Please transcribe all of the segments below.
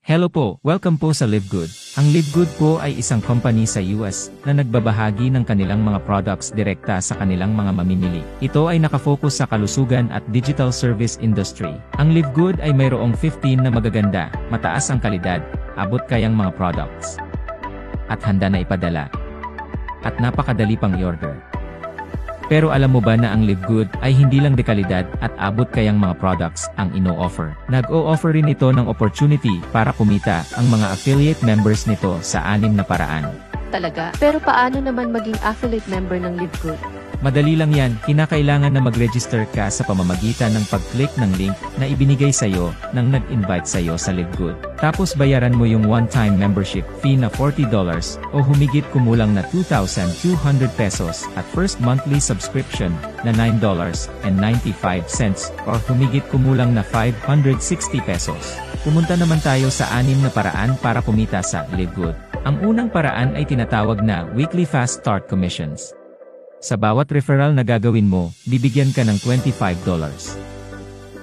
Hello po, welcome po sa LiveGood. Ang LiveGood po ay isang company sa US na nagbabahagi ng kanilang mga products direkta sa kanilang mga mamimili. Ito ay nakafocus sa kalusugan at digital service industry. Ang LiveGood ay mayroong 15 na magaganda, mataas ang kalidad, abot kayang mga products. At handa na ipadala. At napakadali pang i-order. Pero alam mo ba na ang LiveGood ay hindi lang dekalidad at abot kayang mga products ang ino-offer. Nag-o-offer rin ito ng opportunity para kumita ang mga affiliate members nito sa 6 na paraan. Talaga? Pero paano naman maging affiliate member ng LiveGood? Madali lang yan, kinakailangan na mag-register ka sa pamamagitan ng pag-click ng link na ibinigay sa'yo ng nag-invite sa'yo sa LiveGood. Tapos bayaran mo yung one-time membership fee na $40 o humigit kumulang na 2,200 pesos at first monthly subscription na $9.95 or humigit kumulang na 560 pesos. Pumunta naman tayo sa 6 na paraan para kumita sa LiveGood. Ang unang paraan ay tinatawag na Weekly Fast Start Commissions. Sa bawat referral na gagawin mo, bibigyan ka ng $25.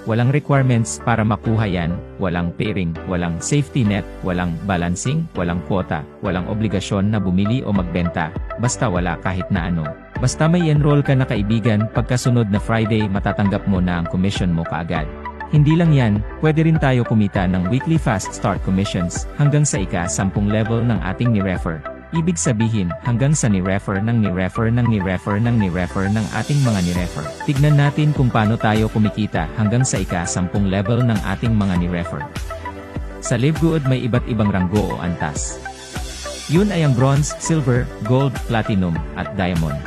Walang requirements para makuha yan, walang pairing, walang safety net, walang balancing, walang quota, walang obligasyon na bumili o magbenta, basta wala kahit na ano. Basta may enroll ka na kaibigan, pagkasunod na Friday matatanggap mo na ang commission mo kaagad. Hindi lang yan, pwede rin tayo kumita ng Weekly Fast Start Commissions hanggang sa ika-10 level ng ating ni-refer. Ibig sabihin, hanggang sa ni-refer ng ni-refer ng ni-refer ng ni-refer ng ating mga ni-refer. Tignan natin kung paano tayo kumikita hanggang sa ika-10 level ng ating mga ni-refer. Sa LiveGood may iba't ibang ranggo o antas. Yun ay ang bronze, silver, gold, platinum, at diamond.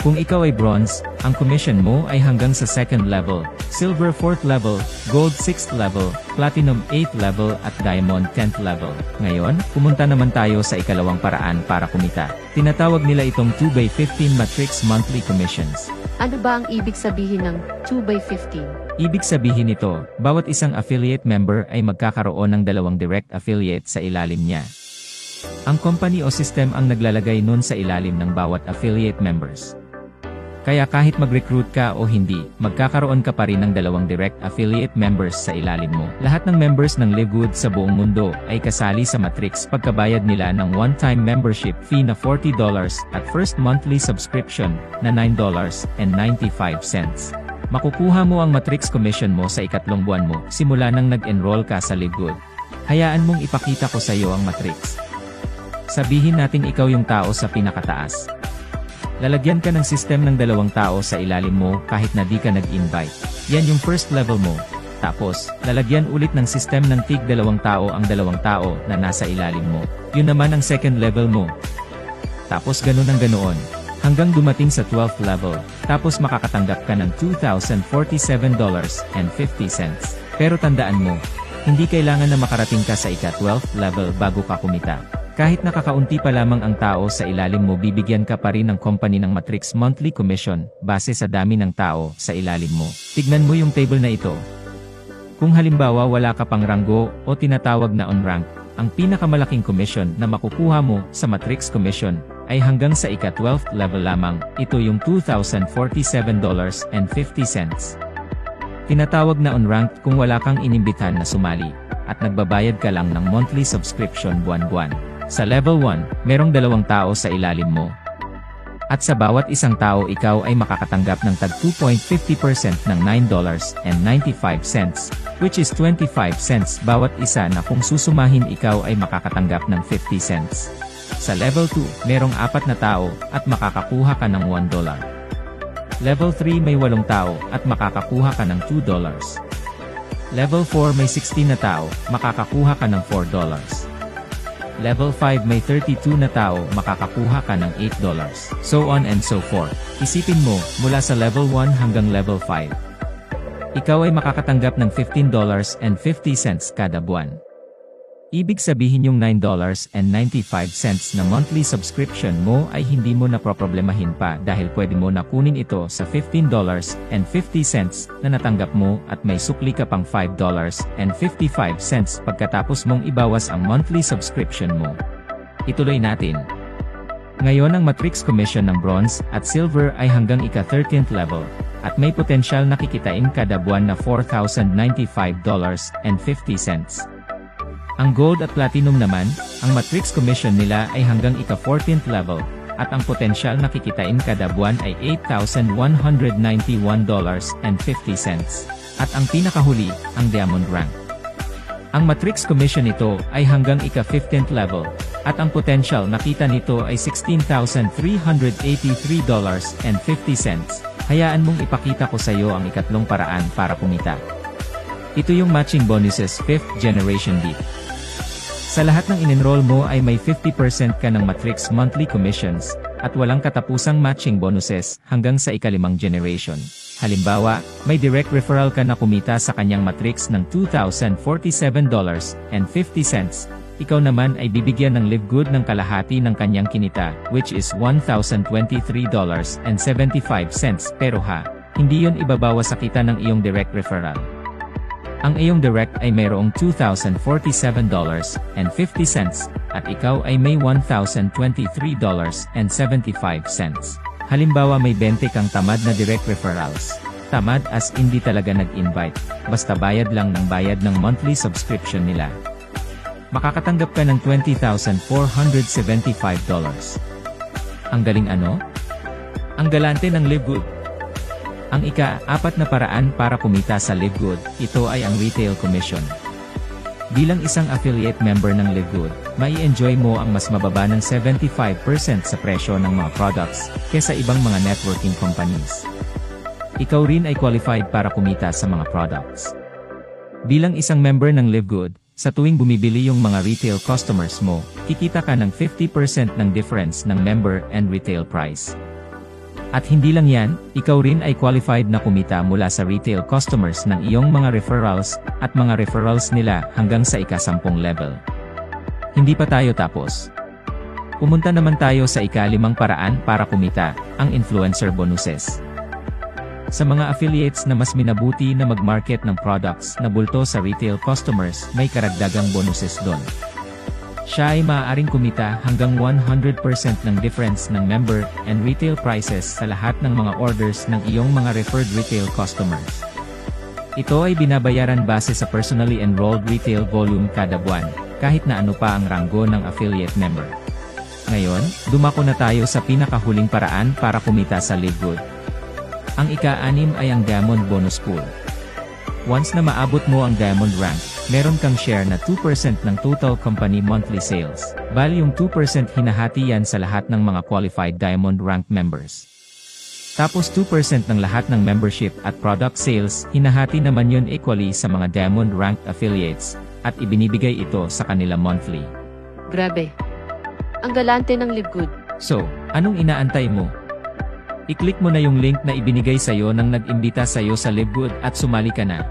Kung ikaw ay bronze, ang commission mo ay hanggang sa 2nd level, silver 4th level, gold 6th level, platinum 8th level at diamond 10th level. Ngayon, pumunta naman tayo sa ikalawang paraan para kumita. Tinatawag nila itong 2x15 matrix monthly commissions. Ano ba ang ibig sabihin ng 2x15? Ibig sabihin nito, bawat isang affiliate member ay magkakaroon ng 2 direct affiliate sa ilalim niya. Ang company o system ang naglalagay nun sa ilalim ng bawat affiliate members. Kaya kahit mag-recruit ka o hindi, magkakaroon ka pa rin ng 2 direct affiliate members sa ilalim mo. Lahat ng members ng LiveGood sa buong mundo ay kasali sa matrix pagkabayad nila ng one-time membership fee na $40 at first monthly subscription na $9.95. Makukuha mo ang matrix commission mo sa ikatlong buwan mo simula nang nag-enroll ka sa LiveGood. Hayaan mong ipakita ko sa iyo ang matrix. Sabihin nating ikaw yung tao sa pinakataas. Lalagyan ka ng system ng 2 tao sa ilalim mo kahit na di ka nag-invite. Yan yung first level mo. Tapos, lalagyan ulit ng system ng tig 2 tao ang 2 tao na nasa ilalim mo. Yun naman ang second level mo. Tapos ganun ang ganoon. Hanggang dumating sa 12th level. Tapos makakatanggap ka ng $2,047.50. Pero tandaan mo, hindi kailangan na makarating ka sa ika-12th level bago ka kumita. Kahit nakakaunti pa lamang ang tao sa ilalim mo, bibigyan ka pa rin ng company ng matrix monthly commission base sa dami ng tao sa ilalim mo. Tignan mo yung table na ito. Kung halimbawa wala ka pang ranggo o tinatawag na on-rank, ang pinakamalaking commission na makukuha mo sa matrix commission ay hanggang sa ika-12th level lamang. Ito yung $2,047.50. Tinatawag na on-rank kung wala kang inimbitahan na sumali at nagbabayad ka lang ng monthly subscription buwan-buwan. Sa level 1, merong 2 tao sa ilalim mo. At sa bawat isang tao ikaw ay makakatanggap ng tag 2.50% ng $9.95, which is 25 cents bawat isa na kung susumahin ikaw ay makakatanggap ng 50 cents. Sa level 2, merong 4 na tao at makakakuha ka ng $1. Level 3 may 8 tao at makakakuha ka ng $2. Level 4 may 16 na tao, makakakuha ka ng $4. Level 5 may 32 na tao, makakakuha ka ng $8. So on and so forth. Isipin mo, mula sa level 1 hanggang level 5. Ikaw ay makakatanggap ng $15.50 kada buwan. Ibig sabihin yung $9.95 na monthly subscription mo ay hindi mo na problemahin pa dahil pwede mo na kunin ito sa $15.50 na natanggap mo at may sukli ka pang $5.55 pagkatapos mong ibawas ang monthly subscription mo. Ituloy natin. Ngayon ang matrix commission ng bronze at silver ay hanggang ika-13th level at may potensyal na kikitain kada buwan na $4,095.50. Ang Gold at Platinum naman, ang matrix commission nila ay hanggang ika-14th level, at ang potensyal na kikitain kada buwan ay $8,191.50. At ang pinakahuli, ang Diamond Rank. Ang matrix commission nito ay hanggang ika-15th level, at ang potensyal na kita nito ay $16,383.50. Hayaan mong ipakita ko sa iyo ang ikatlong paraan para kumita. Ito yung matching bonuses 5th generation deep. Sa lahat ng in-enroll mo ay may 50% ka ng matrix monthly commissions, at walang katapusang matching bonuses hanggang sa ika-5 generation. Halimbawa, may direct referral ka na kumita sa kanyang matrix ng $2,047.50. Ikaw naman ay bibigyan ng Live Good ng kalahati ng kanyang kinita, which is $1,023.75. Pero hindi yon ibabawas sa kita ng iyong direct referral. Ang iyong direct ay mayroong $2,047.50 at ikaw ay may $1,023.75. Halimbawa may 20 kang tamad na direct referrals. Tamad as hindi talaga nag-invite, basta bayad lang ng bayad ng monthly subscription nila. Makakatanggap ka ng $20,475. Ang galing ano? Ang galante ng Live Good. Ang ika-4 na paraan para kumita sa Live Good, ito ay ang retail commission. Bilang isang affiliate member ng Live Good, mai-enjoy mo ang mas mababa ng 75% sa presyo ng mga products, kesa ibang mga networking companies. Ikaw rin ay qualified para kumita sa mga products. Bilang isang member ng Live Good, sa tuwing bumibili yung mga retail customers mo, kikita ka ng 50% ng difference ng member and retail price. At hindi lang yan, ikaw rin ay qualified na kumita mula sa retail customers ng iyong mga referrals, at mga referrals nila hanggang sa ika-10 level. Hindi pa tayo tapos. Pumunta naman tayo sa ika-5 paraan para kumita, ang influencer bonuses. Sa mga affiliates na mas minabuti na mag-market ng products na bulto sa retail customers, may karagdagang bonuses doon. Siya ay maaaring kumita hanggang 100% ng difference ng member and retail prices sa lahat ng mga orders ng iyong mga referred retail customers. Ito ay binabayaran base sa personally enrolled retail volume kada buwan, kahit na ano pa ang ranggo ng affiliate member. Ngayon, dumako na tayo sa pinakahuling paraan para kumita sa Live Good. Ang ika-6 ay ang Diamond Bonus Pool. Once na maabot mo ang Diamond Rank, meron kang share na 2% ng total company monthly sales. Bali yung 2% hinahati yan sa lahat ng mga qualified Diamond Rank members. Tapos 2% ng lahat ng membership at product sales, hinahati naman yun equally sa mga Diamond Rank affiliates, at ibinibigay ito sa kanila monthly. Grabe. Ang galante ng Live Good. So, anong inaantay mo? I-click mo na yung link na ibinigay sa'yo nang nag-imbita sa'yo sa Live Good at sumali ka na.